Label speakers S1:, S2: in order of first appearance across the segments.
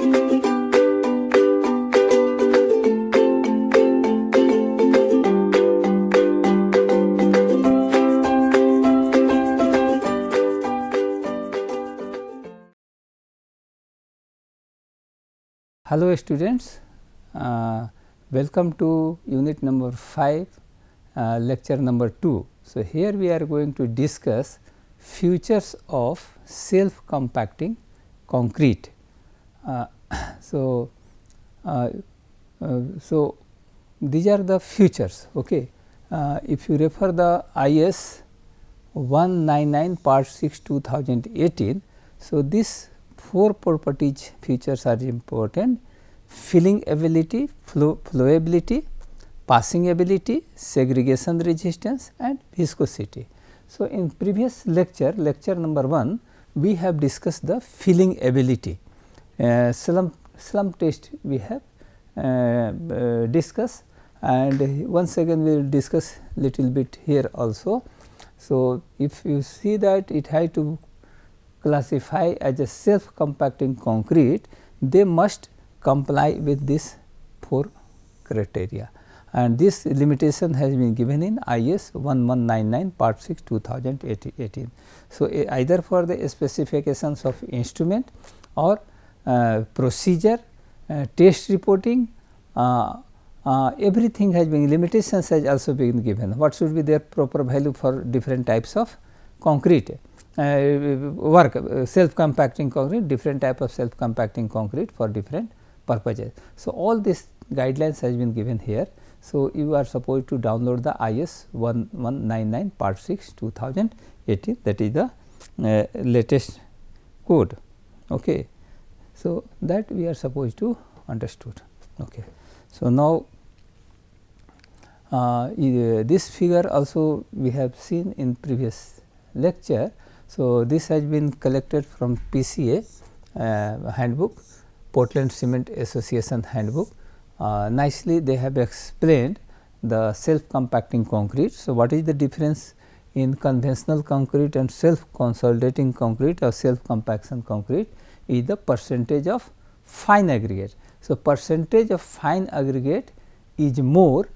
S1: Hello students, welcome to unit number 5, lecture number 2. So, here we are going to discuss features of self compacting concrete. So, these are the features. Okay. If you refer the IS 199 part 6 2018. So, this 4 properties features are important: filling ability, flowability, passing ability, segregation resistance and viscosity. So, in previous lecture, lecture number 1, we have discussed the filling ability. Slump test we have discussed, and once again we will discuss little bit here also. So, if you see that it has to classify as a self compacting concrete, they must comply with this 4 criteria, and this limitation has been given in IS 1199 part 6 2018. So, either for the specifications of instrument or procedure, test reporting, everything has been, limitations has also been given. What should be their proper value for different types of concrete work, self compacting concrete, different type of self compacting concrete for different purposes. So, all these guidelines has been given here. So, you are supposed to download the IS 1199 part 6 2018, that is the latest code. Okay. So, that we are supposed to understood. Okay. So, now this figure also we have seen in previous lecture. So, this has been collected from PCA handbook, Portland Cement Association handbook. Nicely they have explained the self compacting concrete. So, what is the difference in conventional concrete and self consolidating concrete or self compaction concrete is the percentage of fine aggregate. So, percentage of fine aggregate is more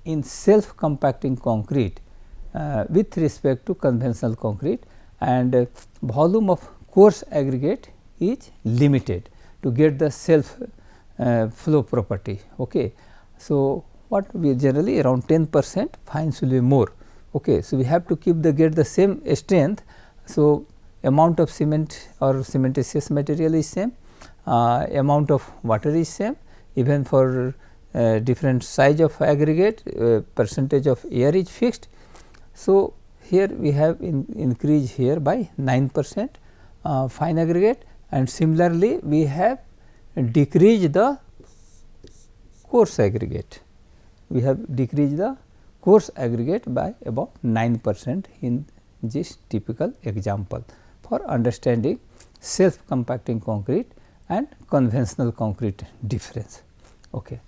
S1: in self compacting concrete with respect to conventional concrete, and volume of coarse aggregate is limited to get the self flow property. Okay. So, what we generally around 10% fine will be more. Okay. So, we have to keep the get the same strength. So, amount of cement or cementitious material is same, amount of water is same, even for different size of aggregate, percentage of air is fixed. So, here we have increase here by 9% fine aggregate, and similarly we have decreased the coarse aggregate. We have decreased the coarse aggregate by about 9% in this typical example for understanding self compacting concrete and conventional concrete difference. Okay.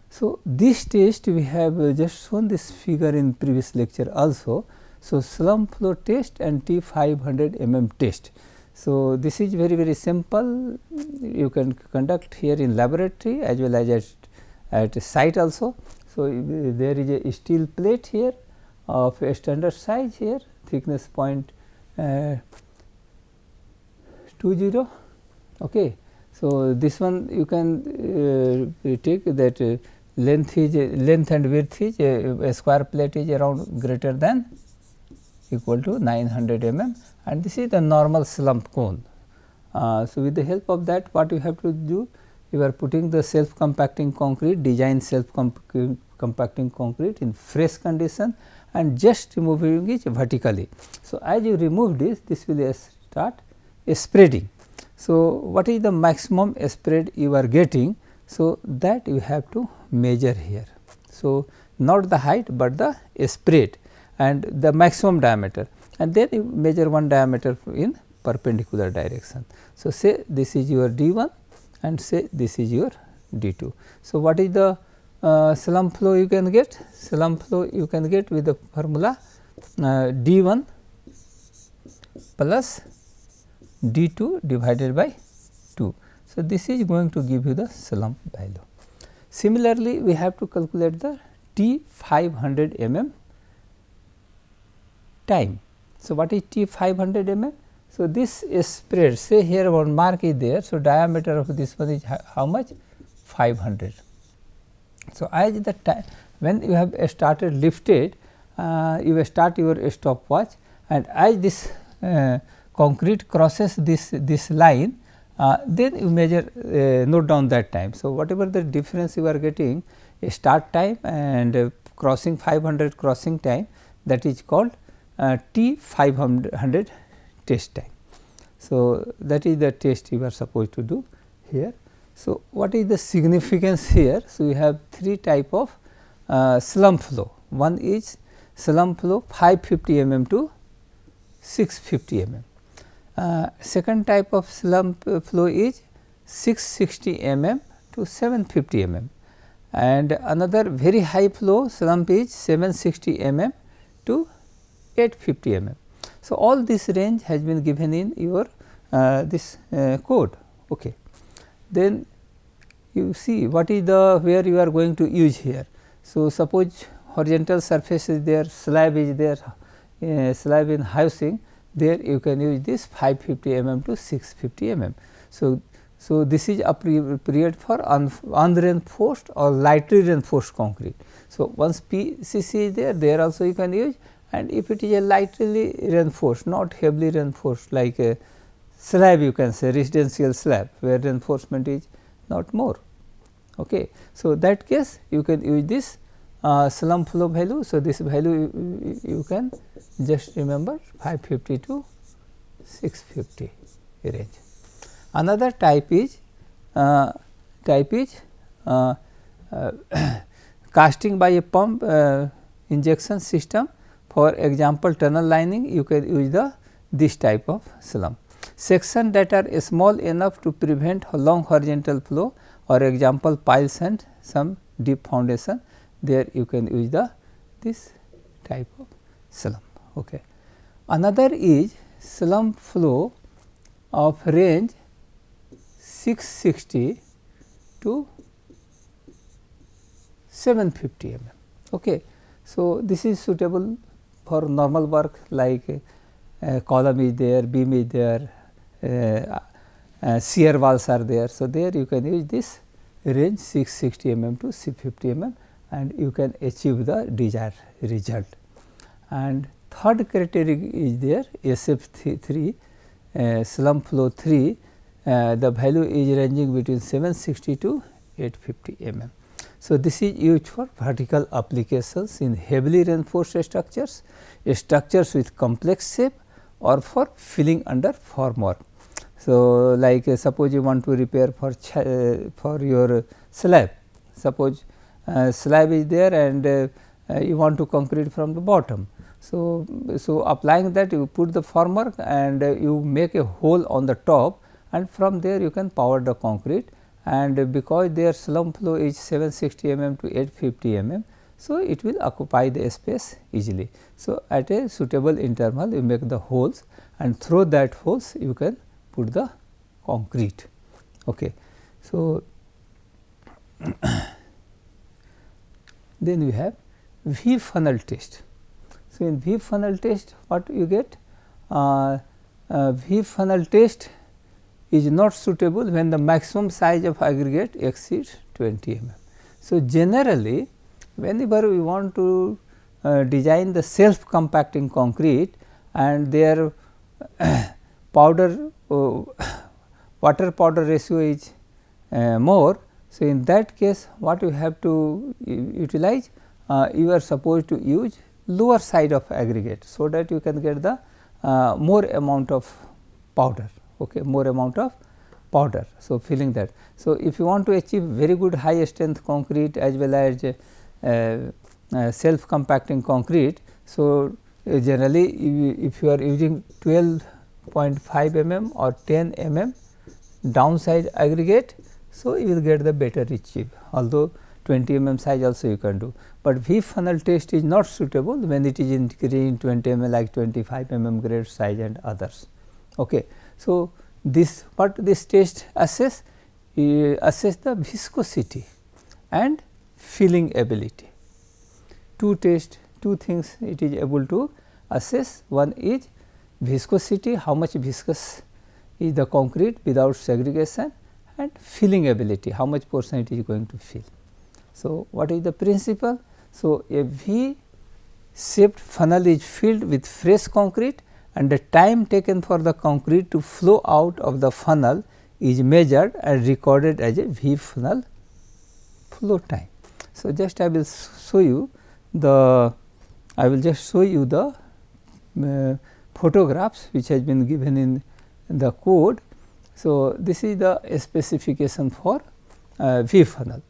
S1: So, this test we have just shown this figure in previous lecture also. So, slump flow test and T500 test. So, this is very simple, you can conduct here in laboratory as well as at site also. So, there is a steel plate here of a standard size here, thickness 0.20. Okay. So, this one you can take that length and width is a square plate is around greater than equal to 900 and this is the normal slump cone. So, with the help of that, what you have to do, you are putting the self compacting concrete, design self compacting concrete in fresh condition and just removing it vertically. So, as you remove this will start spreading. So, what is the maximum spread you are getting? So, that you have to measure here. So, not the height, but the spread and the maximum diameter, and then you measure one diameter in perpendicular direction. So, say this is your D1 and say this is your D2. So, what is the slump flow you can get? Slump flow you can get with the formula D1 plus D2 divided by 2. So, this is going to give you the slump value. Similarly, we have to calculate the T 500 mm time. So, what is T 500 mm? So, this is spread, say here one mark is there. So, diameter of this one is how much? 500. So, as the time when you have started lifted, you start your stopwatch, and as this concrete crosses this line, then you measure note down that time. So, whatever the difference you are getting, a start time and crossing 500 crossing time, that is called T 500 test time. So, that is the test you are supposed to do here. So, what is the significance here? So, we have three type of slump flow. One is slump flow 550 mm to 650 mm. Second type of slump flow is 660 mm to 750 mm, and another very high flow slump is 760 mm to 850 mm. So, all this range has been given in your this code. Okay. Then you see what is the where you are going to use here. So, suppose horizontal surface is there, slab is there, slab in housing, there you can use this 550 mm to 650 mm. So, this is a period for unreinforced or lightly reinforced concrete. So, once PCC is there, there also you can use, and if it is a lightly reinforced, not heavily reinforced like a slab, you can say residential slab where reinforcement is not more. Okay. So, that case you can use this slump flow value. So, this value you can just remember 550 to 650 range. Another type is casting by a pump injection system. For example, tunnel lining, you can use this type of slump. Section that are small enough to prevent long horizontal flow, or example piles and some deep foundation, there you can use this type of slump. Okay. Another is slump flow of range 660 to 750 mm. Okay. So, this is suitable for normal work like column is there, beam is there, shear walls are there. So, there you can use this range 660 mm to 650 mm, and you can achieve the desired result. And third criteria is there, SF3 slump flow 3, the value is ranging between 760 to 850 mm. So, this is used for vertical applications in heavily reinforced structures, structures with complex shape, or for filling under formwork. So, like suppose you want to repair for your slab, suppose slab is there and you want to concrete from the bottom. So, applying that you put the formwork and you make a hole on the top, and from there you can power the concrete, and because their slump flow is 760 mm to 850 mm. So, it will occupy the space easily. So, at a suitable interval you make the holes, and through that holes you can put the concrete. Okay. So, then we have V funnel test. So, in V funnel test what you get? V funnel test is not suitable when the maximum size of aggregate exceeds 20 mm. So, generally whenever we want to design the self compacting concrete and their powder water powder ratio is more. So, in that case what you have to utilize, you are supposed to use lower side of aggregate, so that you can get the more amount of powder. Okay, more amount of powder. So, filling that. So, if you want to achieve very good high strength concrete as well as self compacting concrete. So, generally if you are using 12.5 mm or 10 mm downside aggregate, so you will get the better achieve, although 20 mm size also you can do, but V funnel test is not suitable when it is increasing 20 mm like 25 mm grade size and others. Okay. So, what this test assess? assess the viscosity and filling ability. Two things it is able to assess. One is viscosity, how much viscous is the concrete without segregation, and filling ability, how much portion it is going to fill. So, what is the principle? So, a V shaped funnel is filled with fresh concrete and the time taken for the concrete to flow out of the funnel is measured and recorded as a V funnel flow time. So, just I will show you the photographs which has been given in the code. So, this is the specification for V funnel.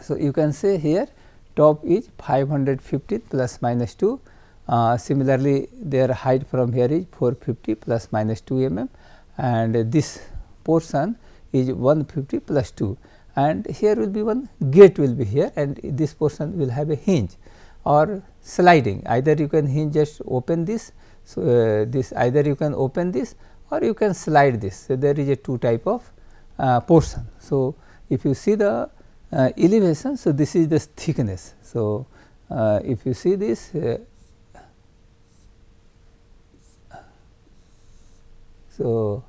S1: So, you can say here top is 550 plus minus 2, similarly their height from here is 450 plus minus 2 mm, and this portion is 150 plus 2, and here will be one gate will be here, and this portion will have a hinge or sliding, either you can hinge just open this. So, this either you can open this or you can slide this. So, there is a two type of portion. So, if you see the elevation, so this is the thickness. So, if you see this so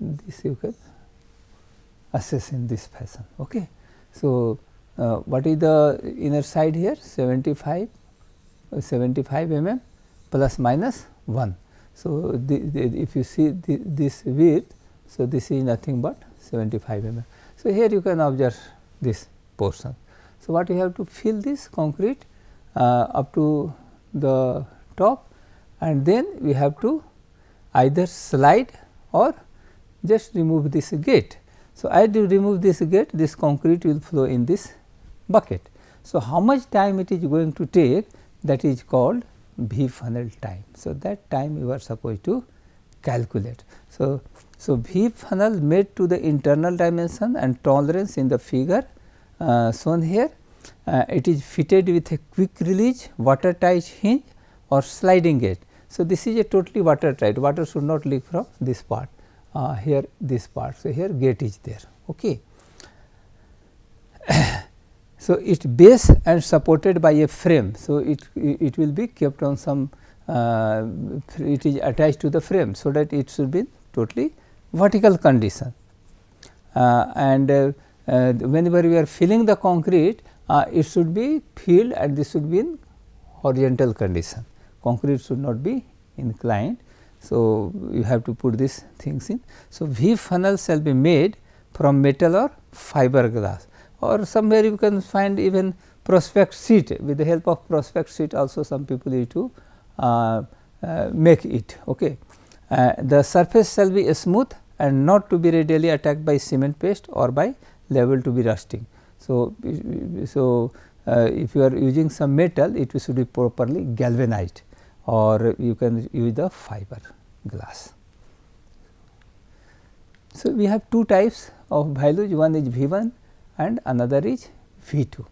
S1: this you can assess in this fashion. Okay. So, what is the inner side here? 75 mm plus minus 1. So, if you see this width, so this is nothing but 75 mm. So, here you can observe this portion. So, what you have to fill this concrete up to the top, and then we have to either slide or just remove this gate. So, as you remove this gate, this concrete will flow in this bucket. So, how much time it is going to take, that is called V funnel time. So, that time you are supposed to calculate. So, V funnel made to the internal dimension and tolerance in the figure shown here. It is fitted with a quick release watertight hinge or sliding gate. So, this is a totally watertight, water should not leak from this part, here this part. So, here gate is there. Okay. So, it base and supported by a frame. So, it will be kept on some it is attached to the frame, so that it should be totally vertical condition, and whenever we are filling the concrete, it should be filled and this should be in horizontal condition, concrete should not be inclined. So, you have to put these things in. So, V funnel shall be made from metal or fiberglass, or somewhere you can find even prospect sheet. With the help of prospect sheet also some people need to make it. Okay. The surface shall be smooth and not to be readily attacked by cement paste or by level to be rusting. So, if you are using some metal, it should be properly galvanized, or you can use the fiber glass. So, we have two types of values, one is V1 and another is V2.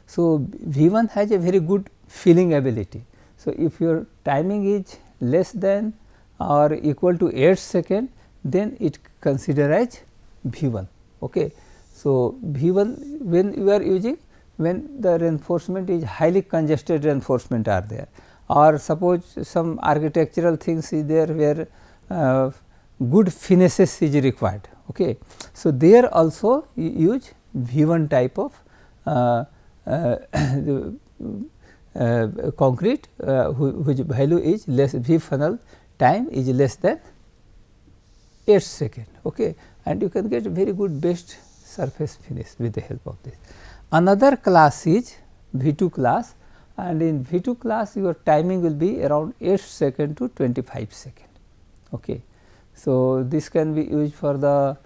S1: So, V1 has a very good filling ability. So, if your timing is less than or equal to 8 seconds, then it consider as V1. Okay. So, V1 when you are using, when the reinforcement is highly congested reinforcement are there, or suppose some architectural things is there where good finishes is required. Okay. So, there also you use V1 type of concrete whose value is less, V funnel time is less than 8 seconds. Okay. And you can get very good best surface finish with the help of this. Another class is V2 class, and in V2 class your timing will be around 8 seconds to 25 seconds. Okay. So, this can be used for the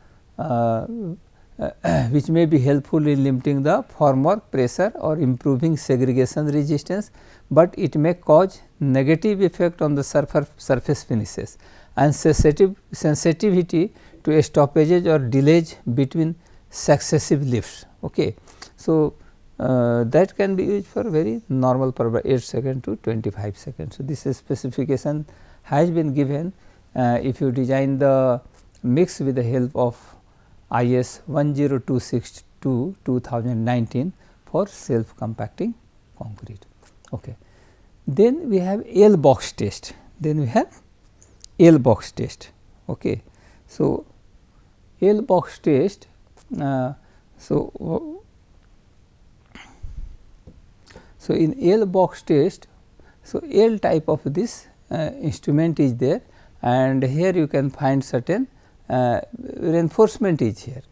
S1: which may be helpful in limiting the formwork pressure or improving segregation resistance, but it may cause negative effect on the surface finishes and sensitivity to stoppages or delays between successive lifts. Okay. So, that can be used for very normal purpose 8 seconds to 25 seconds. So, this specification has been given if you design the mixed with the help of IS 10262 2019 for self compacting concrete. Okay. Then we have L box test. Okay. So, L box test. So in L box test, so L type of this instrument is there, and here you can find certain reinforcement is here,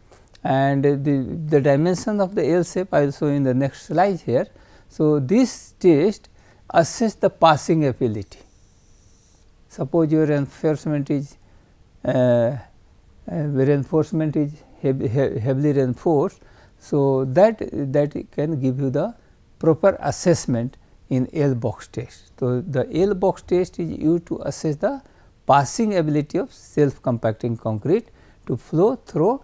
S1: and the dimension of the L shape I will show in the next slide here. So, this test assess the passing ability. Suppose your reinforcement is heavily reinforced. So, that can give you the proper assessment in L box test. So, the L box test is used to assess the passing ability of self compacting concrete to flow through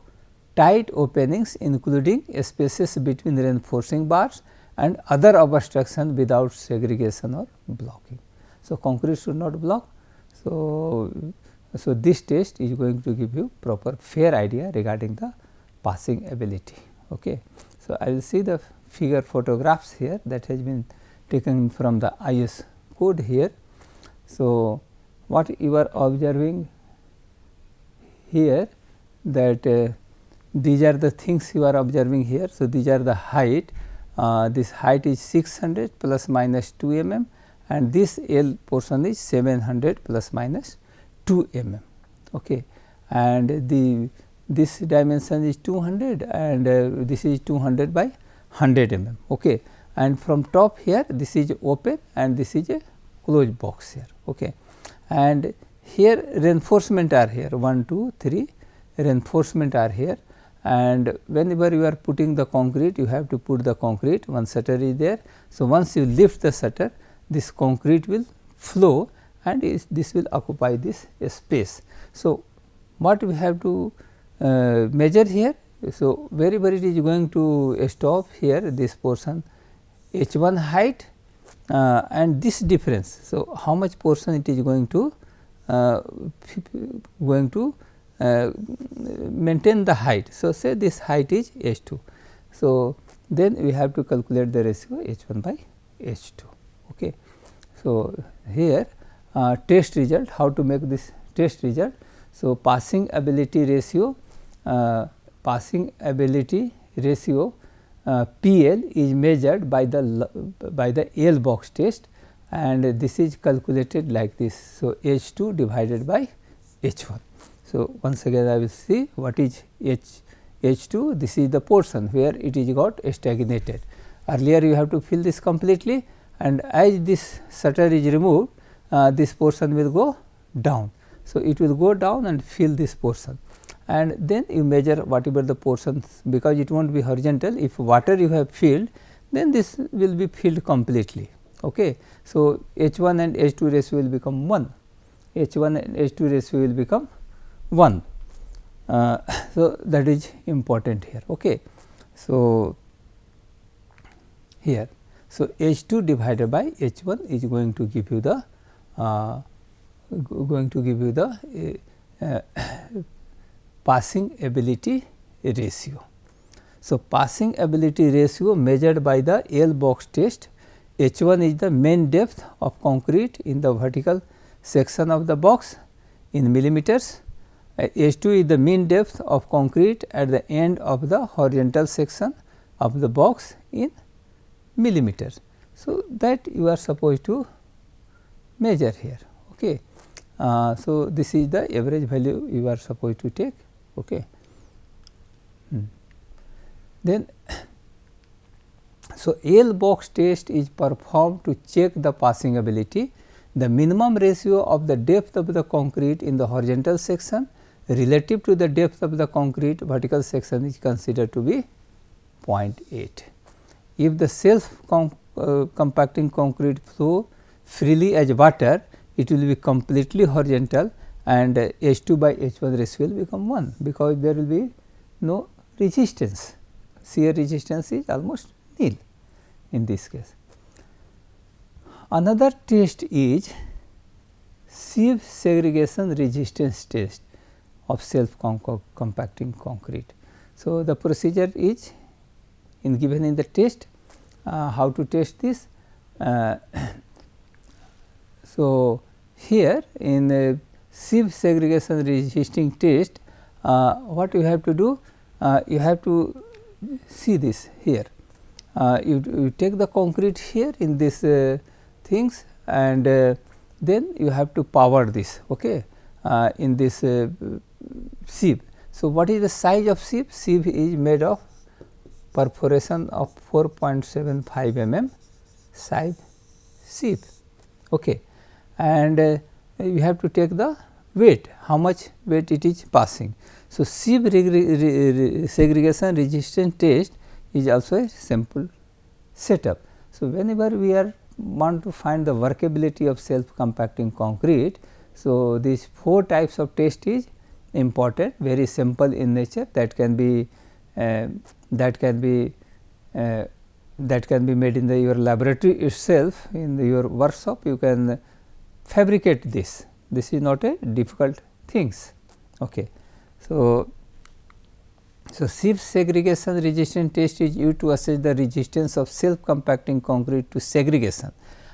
S1: tight openings, including spaces between reinforcing bars and other obstruction without segregation or blocking. So, concrete should not block. So, this test is going to give you proper fair idea regarding the passing ability. Okay. So, I will see the figure photographs here that has been taken from the IS code here. So, what you are observing here, that these are the things you are observing here. So, these are the height, this height is 600 plus minus 2 mm, and this L portion is 700 plus minus 2 mm. Okay. And this dimension is 200, and this is 200 by 100 mm. Okay. And from top here, this is open and this is a closed box here. Okay. And here reinforcement are here 1, 2, 3 reinforcement are here, and whenever you are putting the concrete, you have to put the concrete, one shutter is there. So, once you lift the shutter, this concrete will flow and this will occupy this space. So, what we have to measure here? So, wherever it is going to stop here, this portion H1 height and this difference. So, how much portion it is going to maintain the height. So, say this height is H2. So, then we have to calculate the ratio H1 by H2. Okay. So, here test result, how to make this test result. So, passing ability ratio PL is measured by the L box test, and this is calculated like this. So, H2 divided by H1. So, once again I will see what is H2. This is the portion where it is got stagnated. Earlier you have to fill this completely, and as this shutter is removed, this portion will go down. So, it will go down and fill this portion, and then you measure whatever the portions, because it will not be horizontal. If water you have filled, then this will be filled completely. Okay. So, H1 and H2 ratio will become 1, H1 and H2 ratio will become 1. So, that is important here. Okay. So, here, so H2 divided by H1 is going to give you the passing ability ratio. So, passing ability ratio measured by the L box test. H1 is the main depth of concrete in the vertical section of the box in millimeters. H2 is the mean depth of concrete at the end of the horizontal section of the box in millimeters. So, that you are supposed to measure here. Okay. So, this is the average value you are supposed to take. Okay. Then, so L box test is performed to check the passing ability. The minimum ratio of the depth of the concrete in the horizontal section relative to the depth of the concrete vertical section is considered to be 0.8. If the self compacting concrete flow freely as water, it will be completely horizontal, and H2 by H1 ratio will become 1, because there will be no resistance. Shear resistance is almost nil in this case. Another test is sieve segregation resistance test. of self compacting concrete. So, the procedure is given in the test. How to test this? So, here in a sieve segregation resisting test, what you have to do? You have to see this here. You take the concrete here in this things, and then you have to power this in this sieve. So, what is the size of sieve? Sieve is made of perforation of 4.75 mm size sieve, and you have to take the weight, how much weight it is passing. So, sieve segregation resistance test is also a simple setup. So, whenever we want to find the workability of self compacting concrete, so these 4 types of test is important, very simple in nature, that can be made in your laboratory itself, in your workshop you can fabricate this. This is not a difficult things. So, sieve segregation resistance test is used to assess the resistance of self compacting concrete to segregation.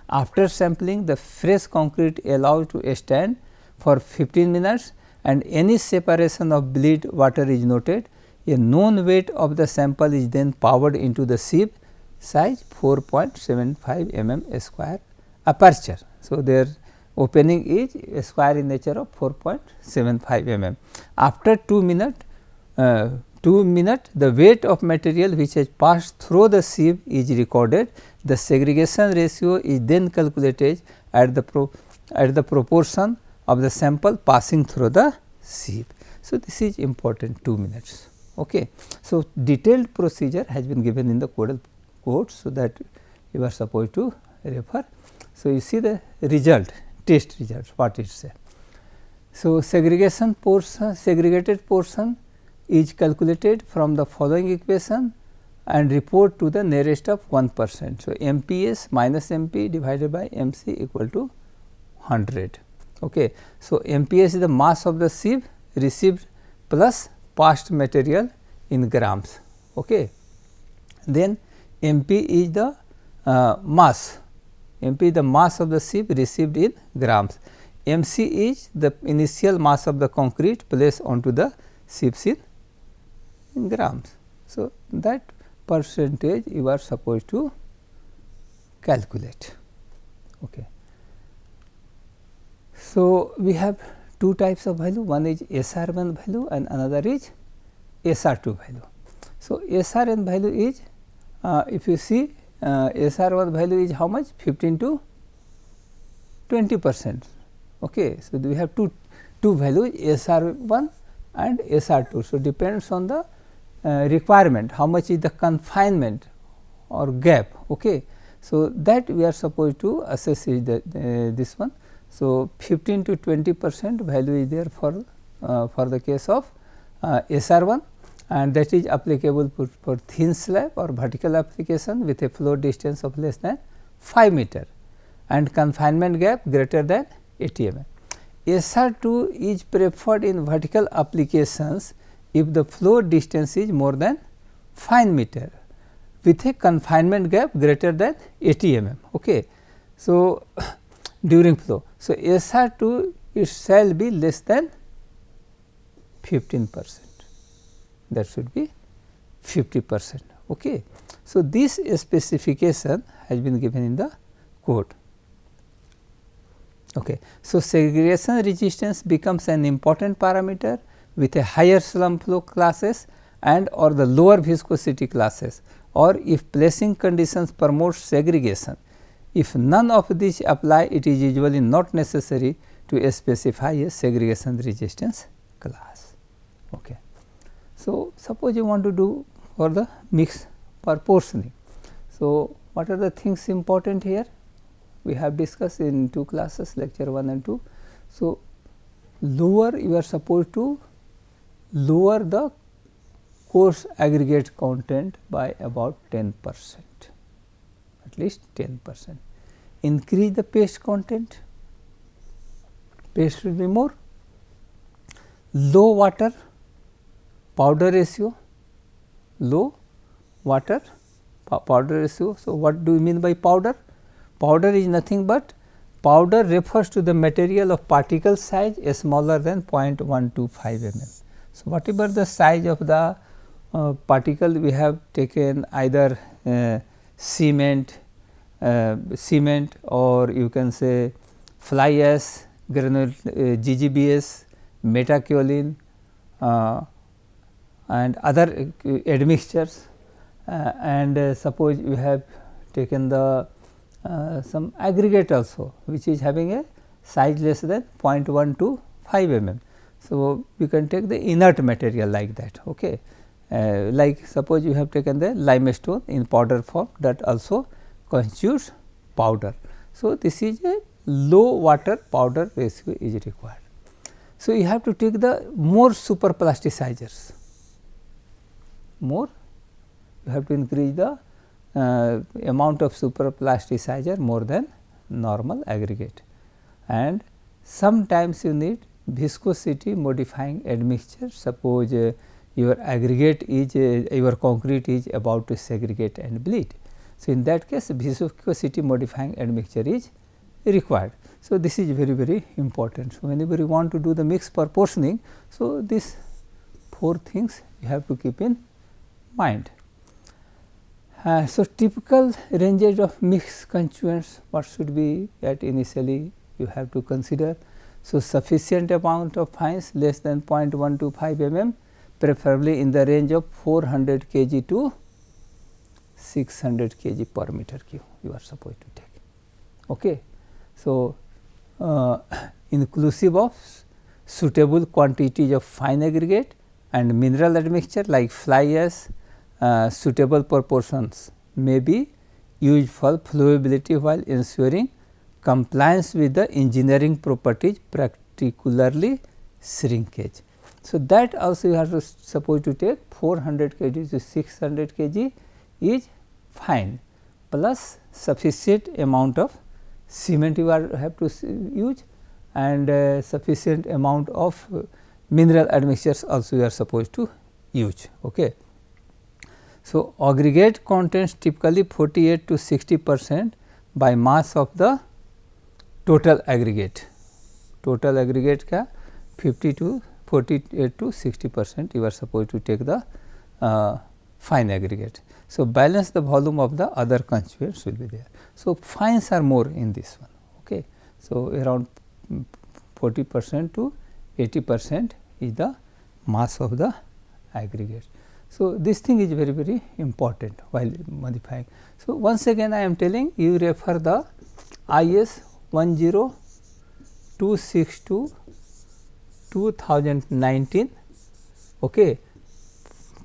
S1: After sampling, the fresh concrete allowed to stand for 15 minutes and any separation of bleed water is noted. A known weight of the sample is then powered into the sieve size 4.75 mm square aperture. So, their opening is a square in nature of 4.75 mm. After 2 minutes, the weight of material which has passed through the sieve is recorded. The segregation ratio is then calculated at the proportion of the sample passing through the sieve. So, this is important, 2 minutes. So, detailed procedure has been given in the code, so that you are supposed to refer. So, you see the result, test results, what it says. So, segregated portion is calculated from the following equation and report to the nearest of 1%. So, MPS minus MP divided by MC equal to 100. So, MPS is the mass of the sieve received plus passed material in grams. Then MP is the mass, MP is the mass of the sieve received in grams. MC is the initial mass of the concrete placed onto the sieves in grams. So, that percentage you are supposed to calculate. So, we have 2 types of value, one is SR1 value and another is SR2 value. So, SRN value is if you see SR1 value is how much, 15 to 20%. So, we have two values, SR1 and SR2. So, depends on the requirement, how much is the confinement or gap. So, that we are supposed to assess is this one. So, 15 to 20% value is there for the case of SR1, and that is applicable for thin slab or vertical application with a flow distance of less than 5 meter and confinement gap greater than 80 mm. SR2 is preferred in vertical applications if the flow distance is more than 5 meter with a confinement gap greater than 80 mm. So, during flow. So, SR2 it shall be less than 15%, that should be 50%. So, this specification has been given in the code. So, segregation resistance becomes an important parameter with a higher slump flow classes and or the lower viscosity classes, or if placing conditions promote segregation. If none of these apply, it is usually not necessary to specify a segregation resistance class. So, suppose you want to do for the mix proportioning. So, what are the things important here? We have discussed in 2 classes, lecture 1 and 2. So, you are supposed to lower the coarse aggregate content by about 10%, at least 10%. Increase the paste content, paste will be more. low water powder ratio, low water powder ratio. So, what do you mean by powder? Powder is nothing but powder refers to the material of particle size smaller than 0.125 mm. So, whatever the size of the particle we have taken, either cement or you can say fly ash, GGBS, metakaolin and other admixtures, and suppose you have taken the some aggregate also, which is having a size less than 0.125 mm. So, you can take the inert material like that. Okay. Like suppose you have taken the limestone in powder form, that also constitutes powder. So, this is a low water powder ratio is required. So, you have to take the more superplasticizers, more you have to increase the amount of superplasticizer more than normal aggregate, and sometimes you need viscosity modifying admixture. Suppose your aggregate is your concrete is about to segregate and bleed. So, in that case viscosity modifying admixture is required. So, this is very very important. So, whenever you want to do the mix proportioning, so these 4 things you have to keep in mind. So, typical ranges of mixed constituents, what should be at initially you have to consider. So, sufficient amount of fines less than 0.125 mm, preferably in the range of 400 kg to 600 kg per meter cube you are supposed to take. Okay. So, inclusive of suitable quantities of fine aggregate and mineral admixture like fly ash, suitable proportions may be used for flowability while ensuring compliance with the engineering properties, particularly shrinkage. So, that also you have to suppose to take 400 kg to 600 kg is fine, plus sufficient amount of cement you have to use, and sufficient amount of mineral admixtures also you are supposed to use. Okay. So, aggregate contains typically 48 to 60% by mass of the total aggregate. Total aggregate का 50 to 48 to 60% you are supposed to take the fine aggregate. So, balance the volume of the other constituents will be there. So, fines are more in this one. Okay. So, around 40% to 80% is the mass of the aggregate. So, this thing is very very important while modifying. So, once again I am telling you refer the IS 10262 2019 okay,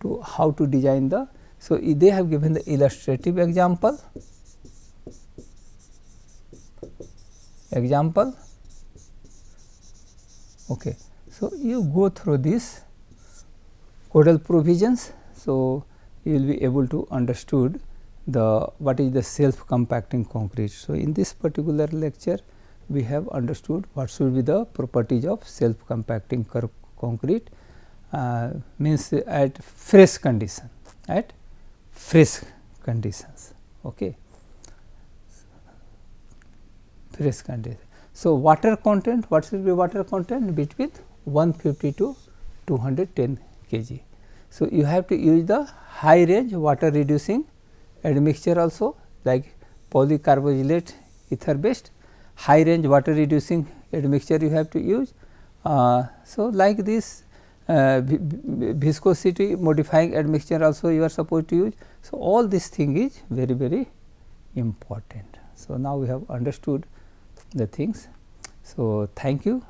S1: to how to design the. So, they have given the illustrative example. Okay. So, you go through this codal provisions. So, you will be able to understood the what is the self compacting concrete. So, in this particular lecture we have understood what should be the properties of self compacting concrete, means at fresh condition, at fresh conditions. Okay. Fresh condition. So, water content, what should be water content? Between 150 to 210 kg. So, you have to use the high range water reducing admixture also, like polycarbonate ether based high range water reducing admixture you have to use. So, like this viscosity modifying admixture also you are supposed to use. So, all this thing is very very important. So, now we have understood the things. So, thank you.